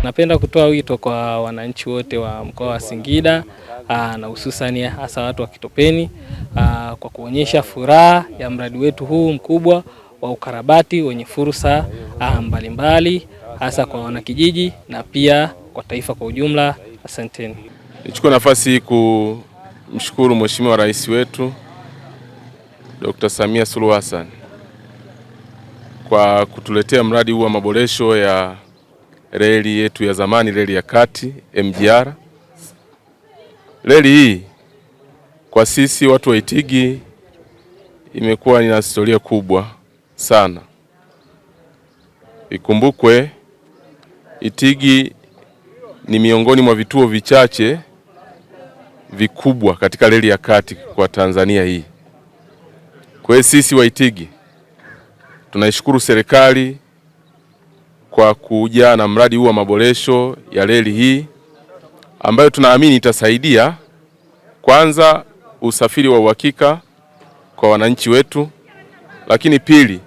Napenda kutoa wito kwa wananchi wote wa mkoa wa Singida na hususani hasa watu wa Kitopeni kwa kuonyesha furaha ya mradi wetu huu mkubwa wa ukarabati wenye fursa mbalimbali hasa kwa wanakijiji na pia kwa taifa kwa ujumla. Asanteni. Nichukue nafasi hii kumshukuru Mheshimiwa Rais wetu Dr. Samia Suluhu Hassan kwa kutuletea mradi huu wa maboresho ya reli yetu ya zamani, reli ya kati MGR. Reli hii kwa sisi watu wa Itigi imekuwa ina historia kubwa sana. Ikumbukwe Itigi ni miongoni mwa vituo vichache vikubwa katika reli ya kati kwa Tanzania hii. Kwa hiyo sisi wa Itigi tunaishukuru serikali kwa kuja na mradi huu wa maboresho ya reli hii ambayo tunaamini itasaidia kwanza usafiri wa uhakika kwa wananchi wetu, lakini pili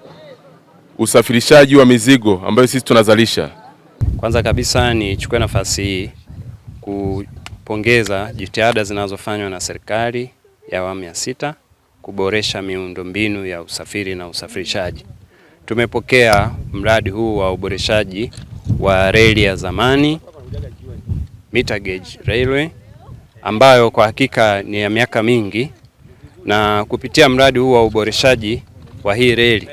usafirishaji wa mizigo ambayo sisi tunazalisha. Kwanza kabisa nichukue nafasi hii kupongeza jitihada zinazofanywa na serikali ya awamu ya 6 kuboresha miundombinu ya usafiri na usafirishaji. Tumepokea mradi huu wa uboreshaji wa reli ya zamani meter gauge railway ambayo kwa hakika ni ya miaka mingi, na kupitia mradi huu wa uboreshaji wa hii reli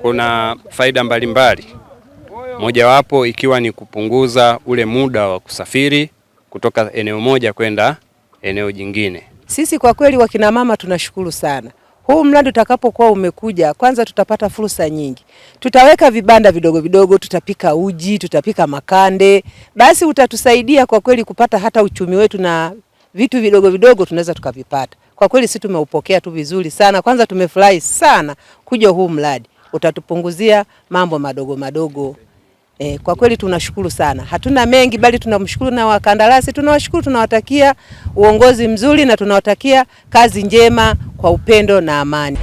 kuna faida mbalimbali. Mojawapo ikiwa ni kupunguza ule muda wa kusafiri kutoka eneo moja kwenda eneo jingine. Sisi kwa kweli wakina mama tunashukuru sana. Huu mradi utakapokuwa umekuja, kwanza tutapata fursa nyingi. Tutaweka vibanda vidogo vidogo, tutapika uji, tutapika makande. Basi utatusaidia kwa kweli kupata hata uchumi wetu, na vitu vidogo vidogo tunaweza tukavipata. Kwa kweli sisi tumeupokea tu vizuri sana. Kwanza tumefurahi sana kuja huu mradi. Utatupunguzia mambo madogo madogo. Kwa kweli tunashukuru sana. Hatuna mengi bali tunamshukuru na wakandarasi, tunawashukuru, tunawatakia uongozi mzuri na tunawatakia kazi njema kwa upendo na amani.